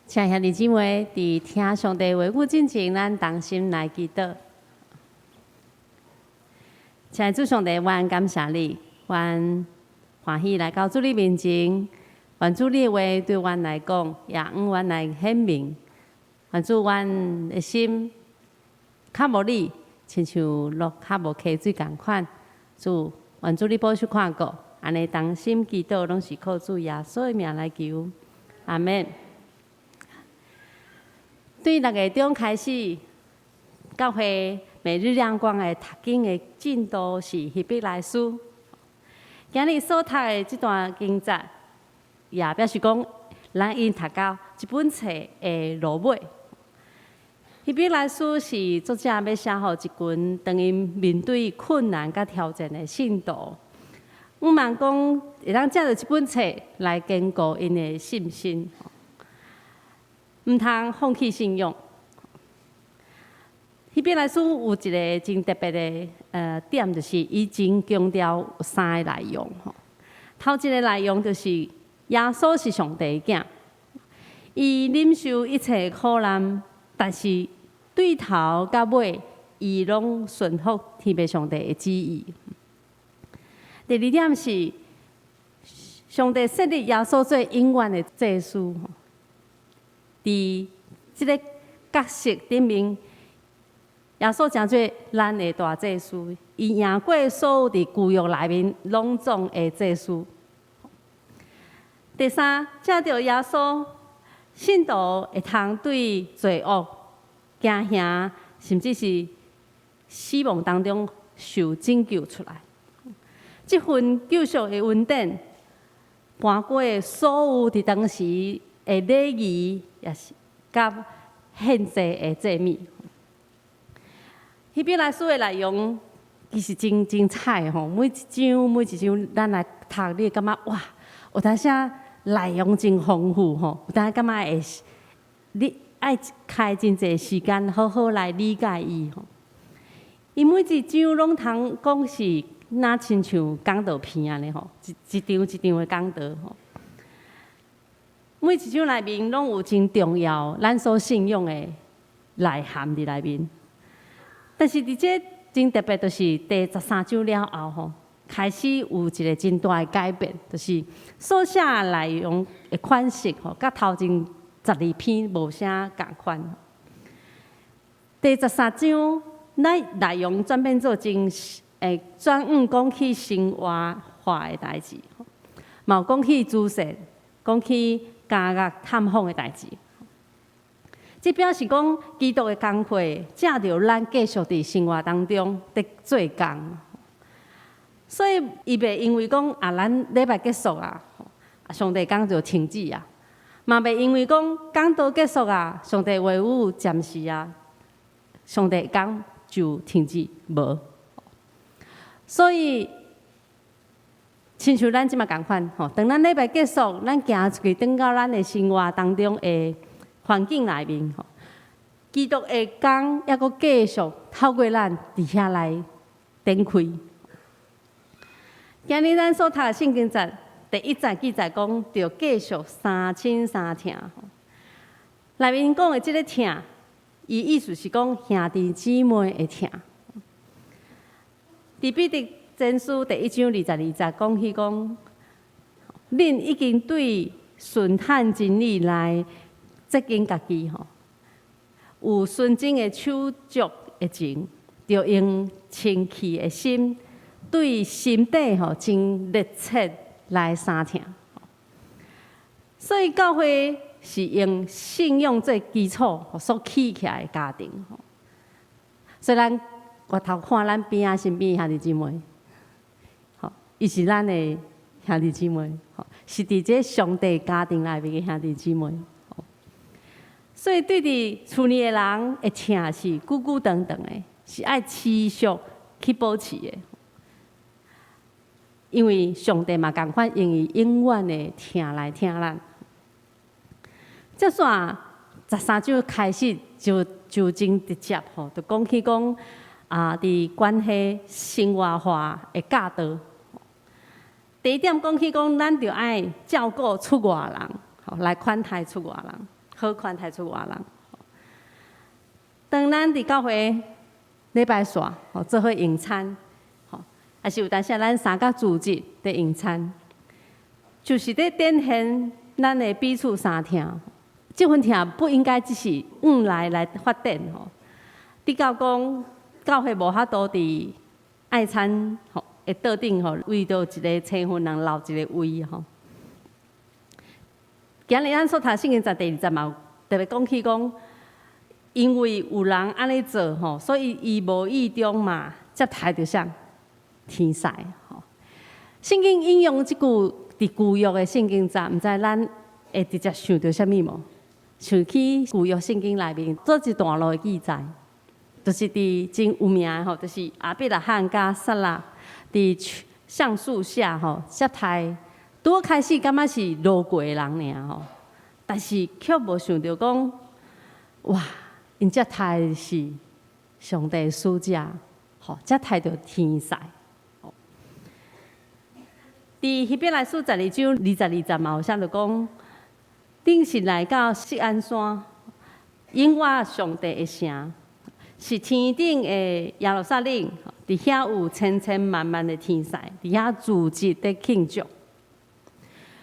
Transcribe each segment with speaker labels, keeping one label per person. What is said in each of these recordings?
Speaker 1: 请兄弟姊妹伫听上帝话语进前，咱同心来祈祷。请主上帝，阮感谢你，阮欢喜来到主你面前。愿主你的话对阮来讲，也阮来显明。愿主阮的心较无你，亲像落较无溪水共款。主，愿主你保守看顾，安尼同心祈祷，拢是靠主耶稣的名来求。阿免。对6月中开始，教会每日亮光的读经的进度是《希伯来书》。今日所读的这段经节，也表示讲，咱已读到这本册的落尾。《希伯来书》是作者要写予一群当因面对困难甲挑战的信徒。我望讲会当借着这本册来坚固因的信心。唔通放弃信仰。希伯来书有一个真特别的点，就是伊真强调3个内容。头一个内容就是耶稣是上帝的囝，伊忍受一切苦难，但是对头到尾，伊拢顺服天父上帝的旨意。第二点是上帝设立耶稣做永远的祭司。伫即个角色顶面，耶稣诚做咱的大祭司，伊赢过所有伫旧约内面拢总的祭司。第三，借着耶稣，信徒会通对罪恶、惊吓，甚至是死亡当中受拯救出来。这份救赎的恩典，搬过所有伫当时的礼仪，也是甲献祭的祭物。希伯来书的内容其实真精彩吼，每一章，咱来读，你会感觉哇，有当时内容真丰富吼，有当时感觉会，你爱开真侪时间，好好来理解伊吼。伊每一章拢通讲是若亲像讲道片安尼吼，一张一张的讲道吼。每一章内面拢有真重要咱所信仰的内涵伫内面，但是伫这真特别，就是第13章了后吼，开始有一个真大的改变，就是所写内容的款式吼，甲头前12篇无啥共款。第13章，咱内容转变做真转讲起生活化的代志，嘛有讲起自述，讲起家乐探访的代志，这表示讲基督的工课，借着咱继续伫生活当中伫做工，所以伊袂因为讲咱礼拜结束啊，上帝讲就停止啊，嘛袂因为讲讲道结束啊，上帝话语暂时啊，上帝讲就停止无，所以。亲像咱即马共款吼，当咱礼拜结束，咱行出去，转到咱的生活当中的环境内面吼，基督的工还阁继续透过咱伫遐来展开。今日咱所读的圣经节第1节记载讲，着继续三亲三疼。内面讲的即个疼，伊意思是讲兄弟姊妹的疼。伫彼得前书第1章22节讲起讲，恁已经对顺坦真理来接近家己吼，有纯正的手足的情，着用清气的心，对心底吼真热切来相听。所以教会是用信仰做基础所起起来的家庭吼。所以咱回头看咱边仔身边兄弟姊妹。伊是咱的兄弟姊妹，是伫这上帝家庭内面的兄弟姊妹。所以对伫厝里的人会疼是久久长长的，是爱持续去保持的。因为上帝嘛共款用伊永远的疼来疼咱。接煞13章开始就真直接吼，就讲起讲伫关系生活化的教导。第一点讲起讲，咱着爱照顾出外人，来款待出外人。好款抬出外人。当咱伫教会礼拜煞，做伙用餐，也是有当时咱三角组织伫用餐，就是伫展现咱的彼此相听。这份听不应该只是来发展比较讲教会无法度伫爱餐的桌顶为着一个青训人留一个位今日咱所读圣经在第20嘛，特别讲起讲，因为有人安尼做所以伊无意中嘛接待着啥天使圣经引用即句伫旧约的圣经站，毋知咱会直接想到啥物无？想起旧约圣经内面做一段落的记载，就是伫真有名的就是亚伯拉罕甲撒拉伫橡树下接待，拄开始感觉是路过的人尔但是却无想到讲，哇，因接待的是上帝的使者，接待着天使。伫希伯来书12章22节嘛有写着讲。顶是来到锡安山，永活上帝的城，是天顶的耶路撒冷，伫遐有千千万万的天使，伫遐聚集伫庆祝。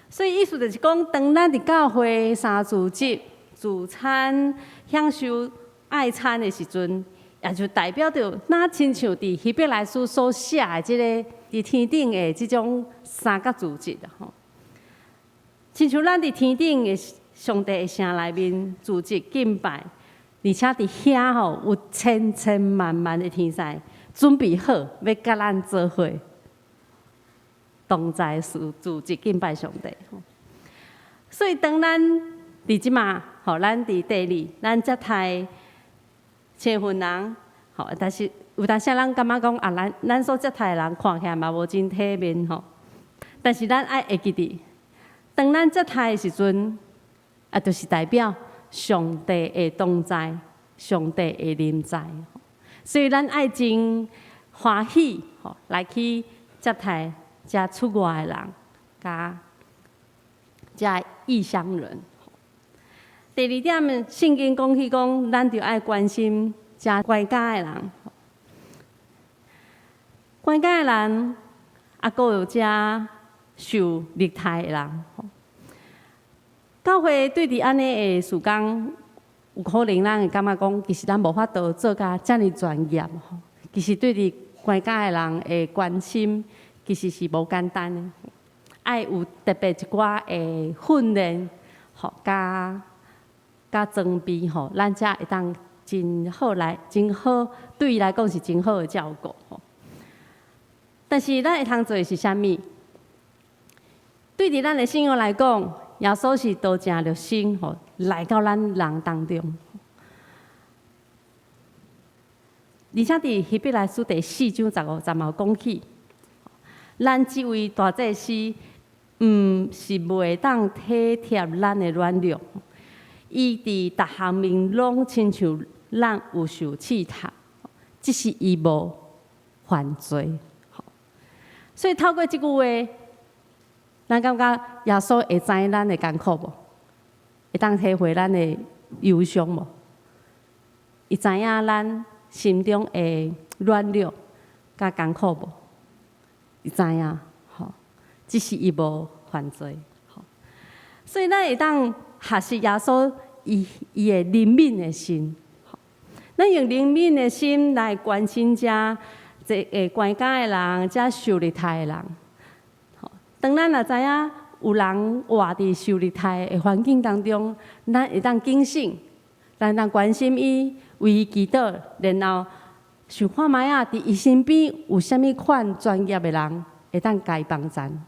Speaker 1: 所以意思就是讲，当咱伫教会三组织聚餐、享受爱餐的时阵，也就代表着那亲像伫希伯来书所写的即个伫天顶的即种三角组织亲像咱伫天顶的上帝的城内面组织敬拜，而且伫遐有千千万万的天使准备好要甲咱做伙，同在组织敬拜上帝。所以当咱伫即马，咱伫地里，咱接待青训人，但是有当时咱感觉讲咱所接待的人看起来嘛无真体面但是咱爱会记得。当咱接待的时阵，就是代表上帝的同在，上帝的临在。所以咱爱真欢喜来去接待遮出外的人，甲遮异乡人。第二点，圣经讲起讲，咱就爱关心遮关家的人，关家的人，阁有遮受虐待的人。教会对伫安尼的事工，有可能咱会感觉讲，其实咱无法度做甲遮尔专业其实对伫关家的人的关心，其实是无简单的，爱有特别一寡的训练，加装备咱才会当真好对伊来讲是真好的照顾但是咱会通做的是啥物？对伫咱的信仰来讲，耶稣是道成肉身来到咱人当中，而且伫希伯来书第4章15节嘛有讲起，咱即位大祭司，是袂当体贴咱的软弱，伊伫逐项面拢亲像咱有受试探，只是伊无犯罪。所以透过即句话，咱感觉耶稣会知影咱的艰苦无？会当体会咱的忧伤无？伊知影咱心中的软弱甲艰苦无？伊知影，只是伊无犯罪。所以咱会当学习耶稣伊的怜悯的心，咱用怜悯的心来关心遮关家的人，遮受虐待的人。当咱也知影有人活伫受虐待的环境当中，咱会当警醒，咱会当关心伊，为伊祈祷，然后想看卖啊，伫伊身边有啥物款专业的人会当甲伊帮衬。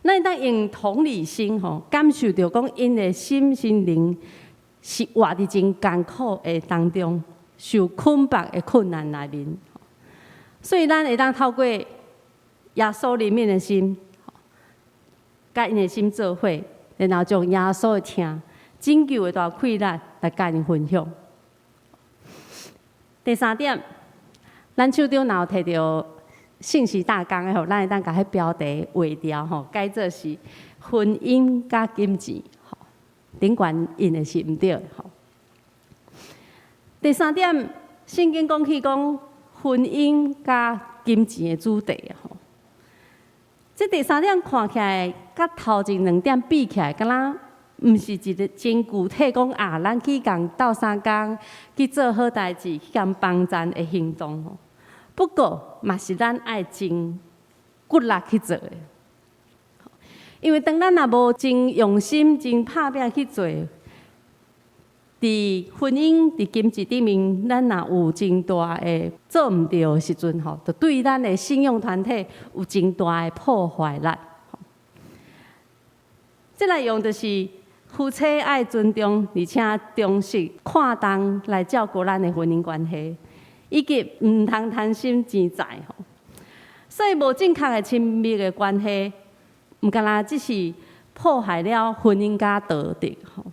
Speaker 1: 咱会当用同理心感受到讲因的心灵是活伫真艰苦的当中，受捆绑的困难内面。所以咱会当透过耶稣怜悯的心，甲因的心做伙，然后将耶稣的听、拯救的大快乐来甲因分享。第三点，咱手中若有摕到信息大纲的咱会当甲迄标题划掉改做是婚姻甲金钱顶悬印的是毋对的吼。第三点，圣经讲起讲婚姻甲金钱的主题吼。这第三点看起来，甲头前2点比起来，敢若毋是一个真具体讲啊，咱去共斗相共，去做好代志，去共帮赞的行动吼。不过，嘛是咱爱真骨力去做的。因为当咱若无真用心、真拍拼去做，伫婚姻、伫金钱顶面，咱若有真大的做毋对的时阵吼，就对咱的信用团体有真大的破坏力。这内容就是夫妻爱尊重而且重视、看重来照顾咱的婚姻关系，以及毋通贪心钱财吼。所以无正确的亲密的关系，毋干那只是破坏了婚姻甲道德吼。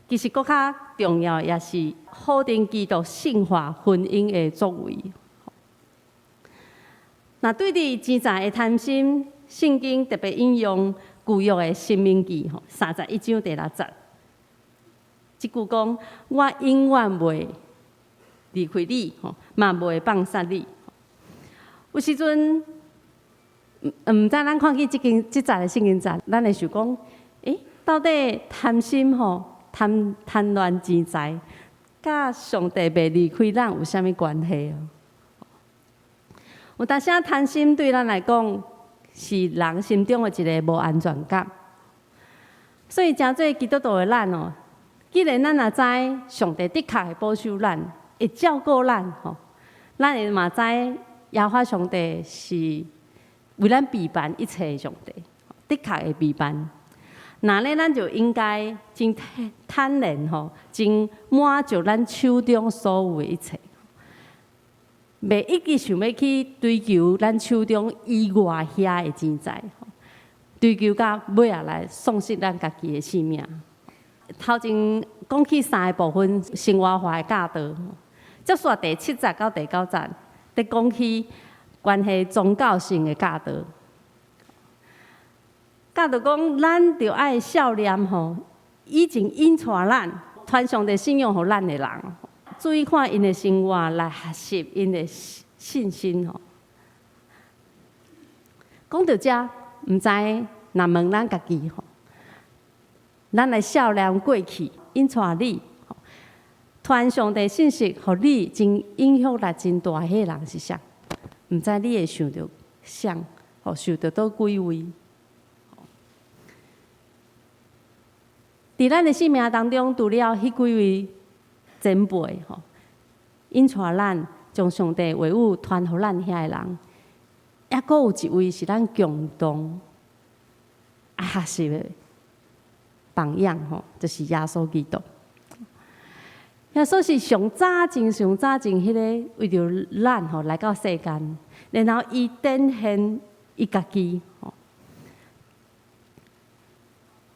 Speaker 1: 其实搁较重要，也是否定基督性化婚姻的作为。那对伫钱财的贪心，圣经特别引用旧约的《申命记》31章第6节，即句讲：我永远袂离开你，嘛袂放杀你。有时阵，毋知咱看去即节的圣经节，咱会想讲：到底贪心贪恋钱财，甲上帝袂离开咱有啥物关系？有当时贪心对咱来讲是人心中的一个无安全感，所以诚做基督徒的咱既然咱也知上帝的确会保守咱，会照顾咱咱会嘛知耶和华上帝是为咱备办一切的上帝，的确会备办。那咧，咱就应该真坦然真满足咱手中所有的一切，袂一直想要去追求咱手中以外遐的钱财，追求到尾啊来丧失咱家己的性命。头前讲起3个部分，生活化的教导，接续第7节到第9节，在讲起关系宗教性的教导。教导讲，咱着爱孝念以前引带咱传上帝信仰互咱的人，注意看因的生活来学习因的信心讲到这，毋知若问咱家己咱来孝念过去引带你传上帝信息，互你真影响力真大，迄人是啥？毋知你会想到啥？受到倒几位？伫咱的生命当中，除了迄几位前辈引带咱将上帝话语传互咱遐的人，还阁有一位是咱共同爱学习的榜样就是耶稣基督。耶稣是上早前迄个为着咱来到世间，然后伊展现伊家己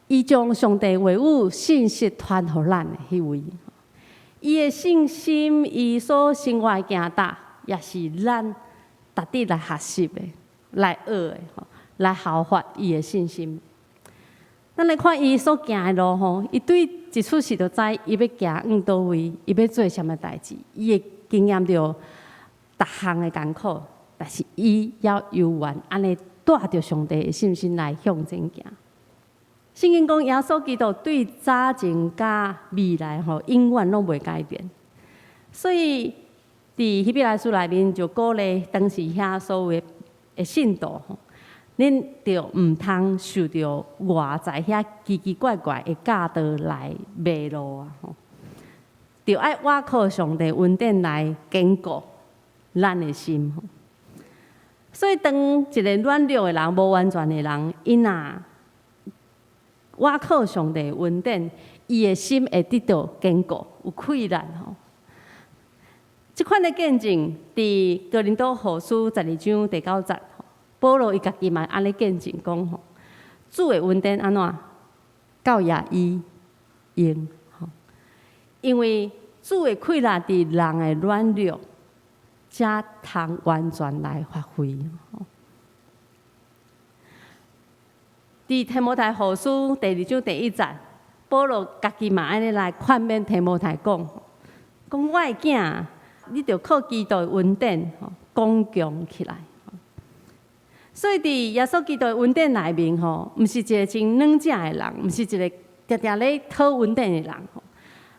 Speaker 1: 伊将上帝话语信息传互咱的迄位，伊的信心，伊所生活的行道，也是咱值得来学习的、来学的、来效法伊的信心。咱来看伊所行的路伊对一出世就知伊要行倒位，伊要做什么代志，伊会经验到逐项的艰苦，但是伊要犹原安尼带着上帝的信心来向前行。圣经讲，耶稣基督对早前甲未来永远拢袂改变，所以伫希伯来书内面就鼓励当时遐所有的信徒恁着毋通受着外在遐奇奇怪怪的教导来迷路着爱倚靠上帝恩典来坚固咱的心所以，当一个软弱的人、无完全的人，伊若倚靠上帝恩典，伊的心会得到坚固，有溃烂这款的见证，伫哥林多后书12章第9节，保罗伊家己嘛安尼见证讲主的恩典安怎到也伊用因为主的溃烂伫人的软弱，才通完全来发挥。伫提摩太后书第2章第1节，保罗家己嘛安尼来劝勉提摩太讲，讲我的囝，你着靠基督的恩典刚强起来。所以伫耶稣基督的恩典内面毋是一个真软正的人，毋是一个常常咧讨恩典的人。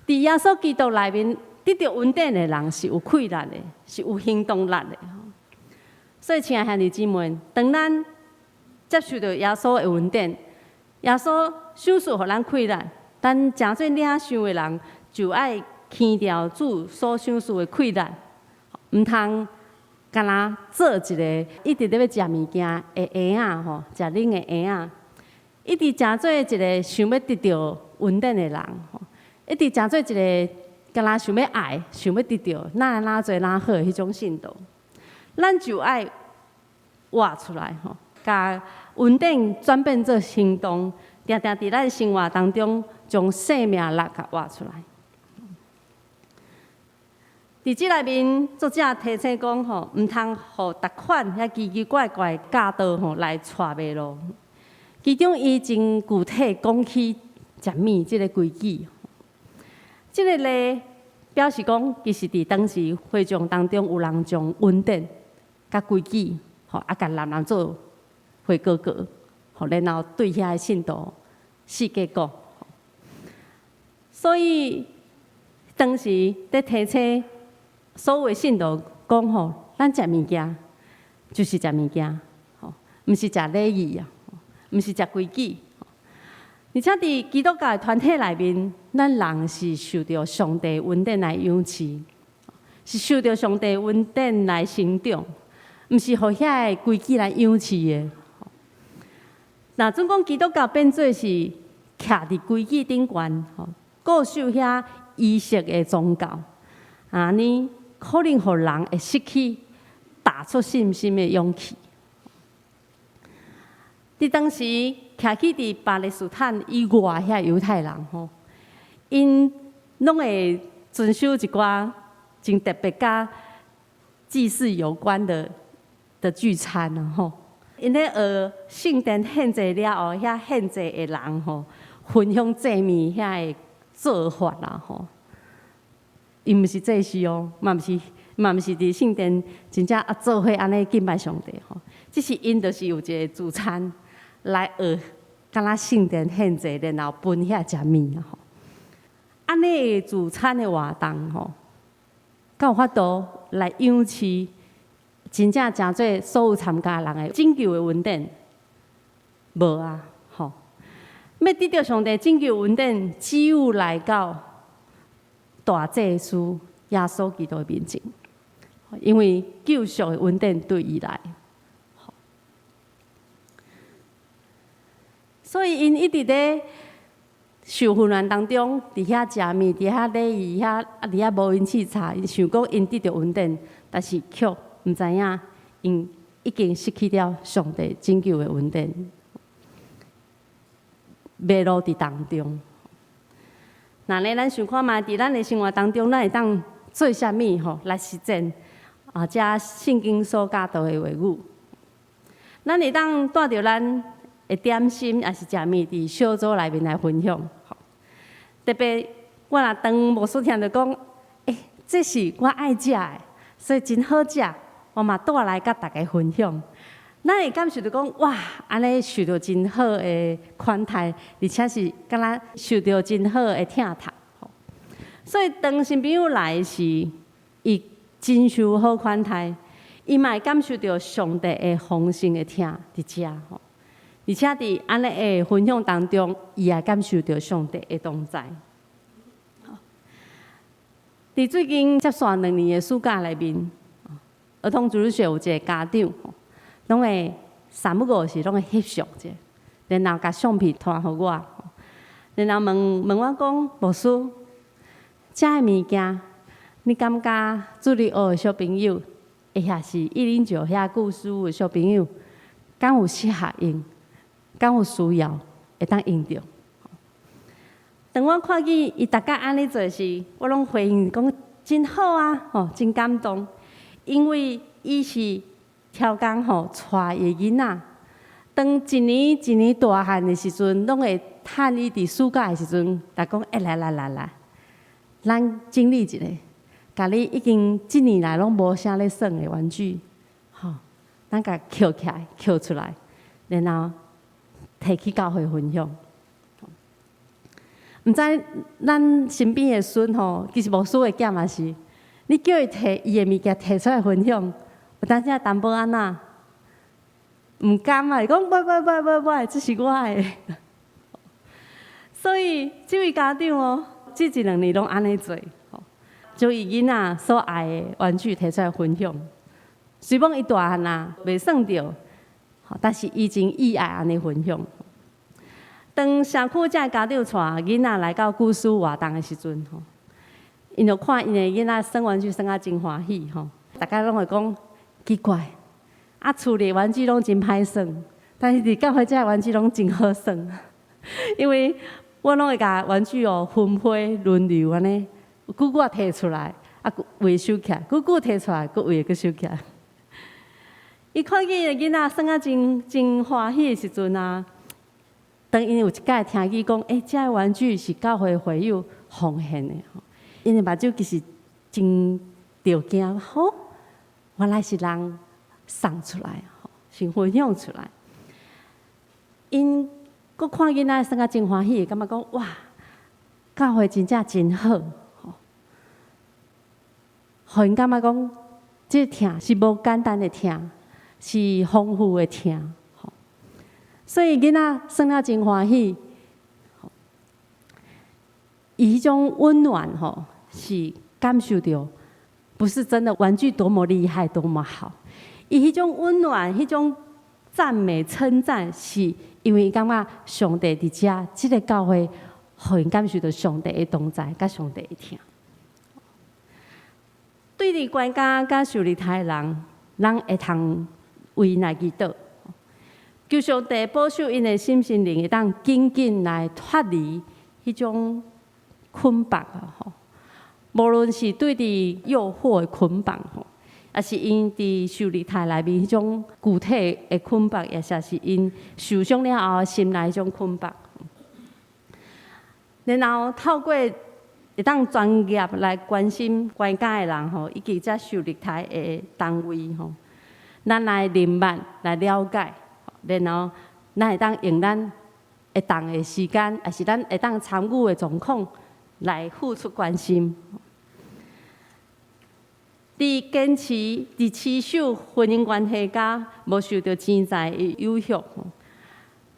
Speaker 1: 伫耶稣基督内面得到恩典的人是有气力的，是有行动力的。所以，亲爱的兄弟姊妹，当咱接受到耶稣的恩典，耶稣赏赐互咱气力，但真做领受的人就爱牵调主所赏赐的气力，毋通干那做一个一直咧要食物件的婴仔食恁的婴仔，一直真做一个想要得到恩典的人，一直真做一个干那想要爱、想要得到哪做哪好的迄种信徒，咱就爱活出来甲恩典转变做行动，常常伫咱生活当中将生命力甲活出来。伫即内面，作者提醒讲毋通互逐款遐奇奇怪怪教导来带迷路。其中伊真具体讲起食物即个规矩。即个咧表示讲，其实伫当时会众当中有人将恩典甲规矩甲人做会哥哥，然后对遐信徒四界讲。所以当时在提醒所有信徒讲咱食物件就是食物件，毋是食礼仪啊，毋是食规矩。而且伫基督教的团体内面，咱人是受到上帝恩典来养饲，是受到上帝恩典来成长，毋是互遐个规矩来养饲的。那总讲基督教变做是徛伫规矩顶悬，固守遐仪式的宗教，尼可能互人会失去打出信心的勇气。伫当时徛起伫巴勒斯坦以外遐犹太人因拢会遵守一寡真特别甲祭祀有关的聚餐因咧学圣殿献祭了后，遐献祭的人分享祭物遐的做法啦因毋是祭司嘛毋是伫圣殿真正做伙安尼敬拜上帝只是因就是有一个主餐来学，敢若圣殿献祭，然后分遐食物安尼的主餐的活动敢有法度来养饲真正真做所有参加人的拯救的恩典？无啊，要得到上帝拯救恩典，只有来到大祭司耶稣基督的面前，因为救赎的恩典对伊来。所以因一直咧受混乱当中，伫遐食物，伫遐礼仪，伫遐无因试查，因想讲因得到恩典，但是却毋知影因已经失去了上帝拯救的恩典，迷路伫当中。那咧，咱想看嘛，伫咱的生活当中，咱会当做啥物来实践遮圣经所教导的话语？咱会当带着咱的点心，也是食物，伫小组内面来分享。特别我若当牧师听着讲，这是我爱食的，所以真好食，我嘛带来甲大家分享。咱会感受到讲，哇，安尼受到真好的款待，而且是敢若受到真好的疼痛。所以当新朋友来时，伊真受好款待，伊嘛会感受到上帝的丰盛的疼伫遮而且伫安尼的分享当中，伊也感受到上帝的同在。伫最近接续2年的暑假内面，儿童主日学有一个家长，拢会3不5时拢会翕相者，然后甲相片传互我，然后问我讲，牧师，遮的物件，你感觉主日学的小朋友，遐是109遐故事的小朋友，敢有适合用？敢有需要会当用着？当我看见伊大家安尼做时，我拢回应讲真好啊，真感动，因为伊是超工带伊的囡仔，当一年一年大汉的时阵，拢会趁伊伫暑假的时阵，来讲，来，咱整理一下，甲你已经一年来拢无啥咧耍的玩具，咱甲捡起来，捡出来，然后摕去教会分享。毋知咱身边的孙其实无输的囝嘛是，你叫伊摕伊的物件摕出来分享，有当时淡薄安那，毋甘啊，伊讲不，这是我的。所以这位家长这1、2年拢安尼做，将伊囡仔所爱的玩具摕出来分享。虽讲伊大汉啊，袂算着，但是伊真意爱安尼分享。当社区这家长带囡仔来到故事活动的时阵，因就看因的囡仔耍玩具耍啊真欢喜，大家拢会讲奇怪，厝里玩具拢真歹耍，但是伫教会这玩具拢真好耍，因为我拢会甲玩具分配轮流安尼，久久摕出来，位收起来，久久摕出来，位个收起来。伊看见伊的囡仔耍啊真欢喜的时阵啊。当因有一摆听见讲，这个玩具是教会会友奉献的，因的目睭其实真着惊，原来是人送出来，是分享出来。因佫看囡仔耍啊真欢喜，感觉讲哇，教会真正真好，互因感觉讲，这疼是无简单的疼，是丰富的疼。所以囡仔耍了真欢喜，伊迄种温暖是感受到，不是真的玩具多么厉害多么好，伊迄种温暖、迄种赞美、称赞，是因为伊感觉上帝伫遮，即个教会，互因感受到上帝的同在，甲上帝的疼。对伫关家甲受力台的人，咱会通为因来祈祷。求上帝保守因的心灵，会当紧紧来脱离迄种捆绑无论是对伫诱惑的捆绑也是因伫受力台内面迄种具体的捆绑，也是因受伤了后心内迄种捆绑。然后透过会当专业来关心关家的人以及这受力台的单位咱来明白来了解。然后，咱会当用咱会当的时间，也是咱会当参与的状况来付出关心。伫坚持伫持守婚姻关系甲无受到钱财的诱惑，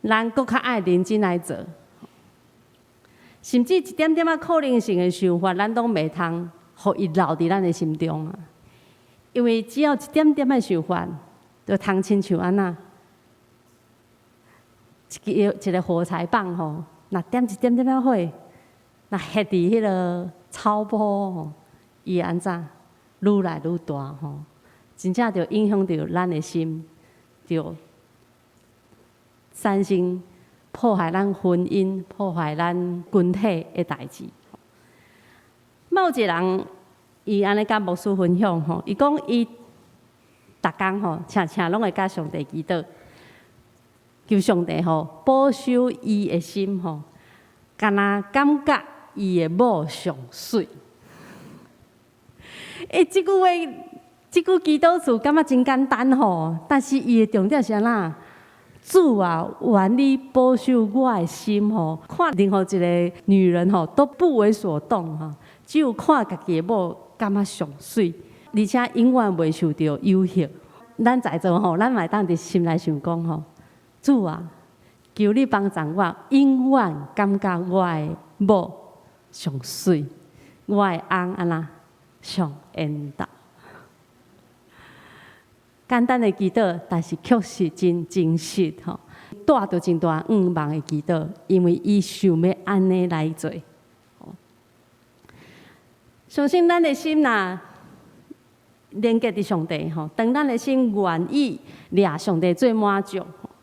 Speaker 1: 咱搁较爱认真来做。甚至一点点仔可能性的想法，咱拢袂通，互伊留伫咱的心中啊。因为只要一点点的想法，就通亲像安那。一个火柴棒若点一点点仔火，若ฮ็伫迄个草坡伊会安怎？愈来愈大真正就影响到咱的心，就产生破坏咱婚姻、破坏咱群体的代志。某一个人，伊安尼甲牧师分享伊讲伊逐工常拢会甲上帝祈祷。求上帝保守伊的心敢若感觉伊的某上水。即句话，即句祈祷词感觉真简单但是伊的重点是安怎？主啊，愿你保守我的心看任何一个女人都不为所动只有看家己的某感觉上水，而且永远袂受到诱惑。咱在座咱嘛会当伫心内想讲主啊，求你帮助我，永远感觉我的某上水，我的翁安那上缘投。简单的祈祷，但是确实真真实大着真大愿望的祈祷，因为伊想要安尼来做。相信咱的心连接伫上帝当咱的心愿意掠上帝最满足。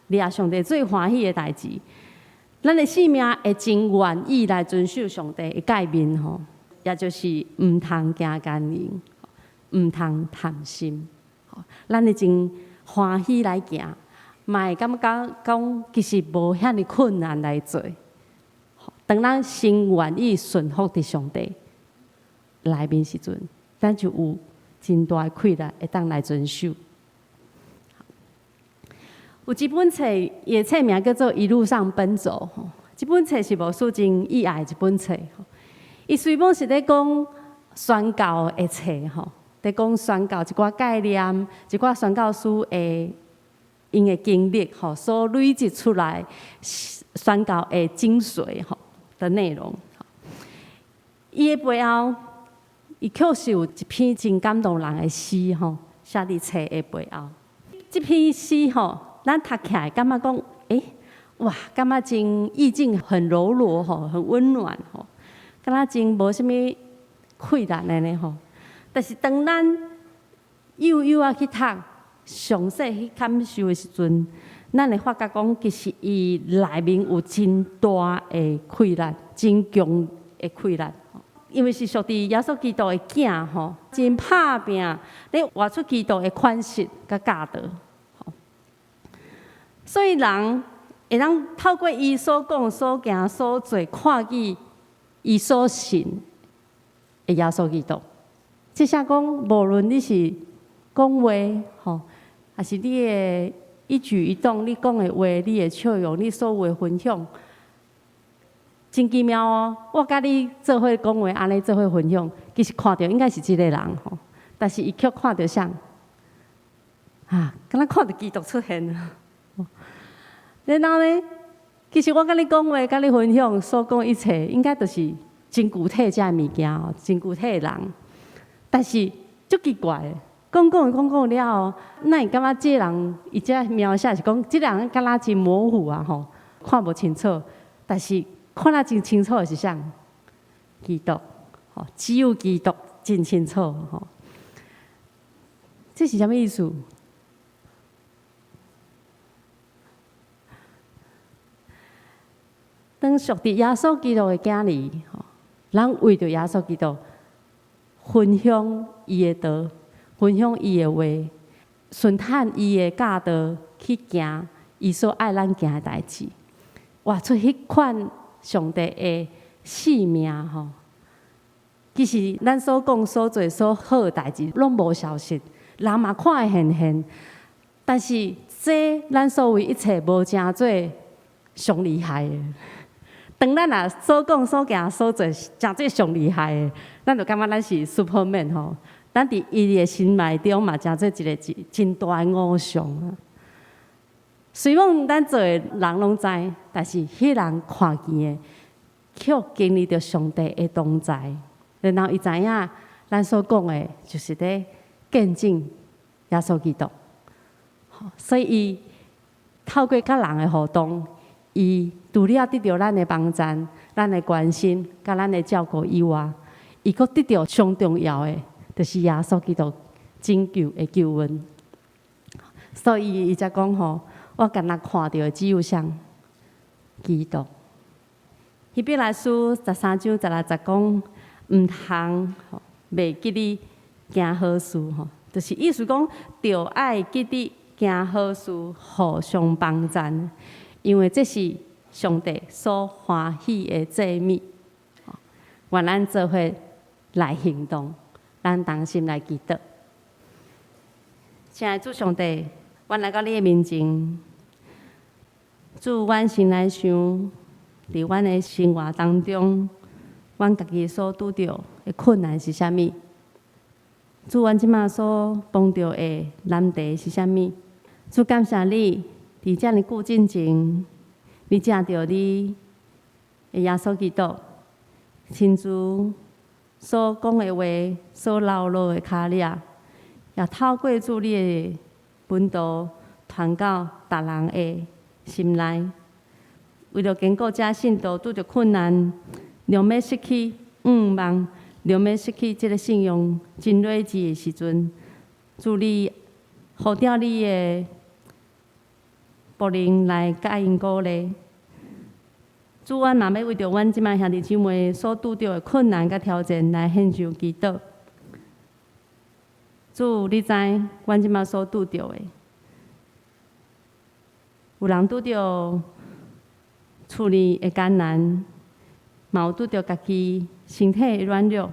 Speaker 1: 掠上帝最欢喜的代志，咱的性命会真愿意来遵守上帝的诫命也就是毋通行奸淫，毋通贪心。咱会真欢喜来行，嘛会感觉讲其实无遐尼困难来做，当咱心愿意顺服伫上帝内面时阵，咱就有真大的气力会当来遵守。有一本册，伊的册名叫做《一路上奔走》吼。这本册是无数真意爱的一本册吼。伊虽本是咧讲宣教的册吼，咧讲宣教一寡概念，一寡宣教师的因的经历吼，所累积出来宣教的精髓吼的内容。伊的背后，伊确实有一篇真感动人的诗吼，写伫册的背后。这篇诗吼，咱读起来感觉讲，哇，感觉真意境很柔弱吼，很温暖吼，敢若真无啥物气力安尼吼。但是当咱幼幼啊去读，详细去感受的时阵，咱会发觉讲，其实伊内面有真大的气力，真强的气力。因为是属于耶稣基督的囝吼，真拍拼，咧活出基督的款式甲教导。所以人会当透过伊所讲、所行、所做，看见伊所信的耶稣基督。即下讲，无论你是讲话吼，还是你的一举一动，你讲的话，你的笑容，你所有的分享，真奇妙哦！我甲你做伙讲话，安尼做伙分享，其实看到应该是即个人吼，但是伊却看到啥？敢若看到基督出现了。然后呢，其实我甲你讲话、甲你分享所讲一切，应该都是真具体遮物件哦，真具体的人。但是足奇怪的，讲了后，那会感觉这个人伊遮描写是讲，这个人敢若真模糊啊吼，看无清楚。但是看得真清楚的是啥？基督，吼，只有基督真清楚吼。这是啥物意思？当属伫耶稣基督的囝儿，咱为着耶稣基督分享伊的道，分享伊的话，顺探伊的教导去行伊所爱咱行的代志，活出迄款上帝的性命吼。其实咱所讲、所做、所好的代志，拢无消失，人嘛看会现现。但是这咱所谓一切无成做上厉害的。当咱若所讲、所行、所做，真做上厉害的，咱就感觉咱是 Superman 吼。咱伫伊的心内中嘛，真做一个真大的偶像啊。虽讲咱做的人拢知，但是迄人看见的，却经历着上帝的同在，然后伊知影咱所讲的，就是咧见证耶稣基督。所以伊透过甲人的互动，伊除了得到咱的帮赞、咱的关心、甲咱的照顾以外，伊阁得到上重要的，就是耶稣基督拯救的救恩。所以伊才讲吼，我敢若看到的只有啥？基督。希伯来书13章16节讲，毋通袂记你行好事吼，就是意思讲，着爱记你行好事，互相帮赞，因为这是上帝所欢喜的祭物。愿咱做伙来行动，咱同心来祈祷。亲爱的主上帝，阮来到你的面前，主，阮先来想，伫阮的生活当中，阮家己所拄着的困难是啥物？主，阮即马所碰到的难题是啥物？主，感谢你，伫遮尔久之前，你正着你的耶稣基督，亲自所讲的话，所流落的脚领，也透过主你的本道传到逐人的心内。为了经过这信徒拄着困难，让要失去望，让要失去这个信仰真睿智的时阵，主你呼召你的仆人来甲因鼓励。主，阮嘛要为着阮即摆兄弟姊妹所拄着的困难甲挑战来献上祈祷。主，你知阮即摆所拄着的，有人拄着处理的艰难，嘛有拄着家己身体的软弱，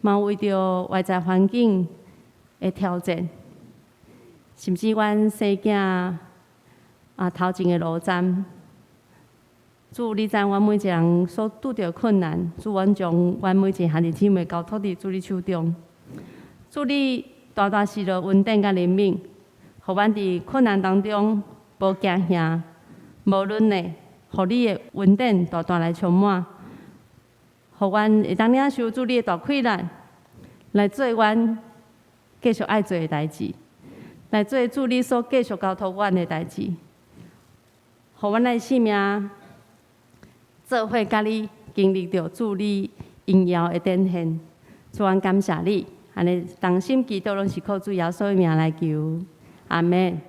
Speaker 1: 嘛有为着外在环境的挑战，甚至阮生囝头前的路站，主，你知阮每一个人所拄着困难，主，阮将阮每一个兄弟姊妹交托伫主你手中，主你大大是着稳定甲怜悯，互阮伫困难当中无惊吓，无论呢，互你的稳定大大来充满，互阮会当领受主你的大气力，来做阮继续爱做的代志，来做主你所继续交托阮的代志，互阮的性命做伙甲你经历着主你荣耀的展现。主，阮感谢你，安尼同心祈祷拢是靠主耶稣的名来求，阿门。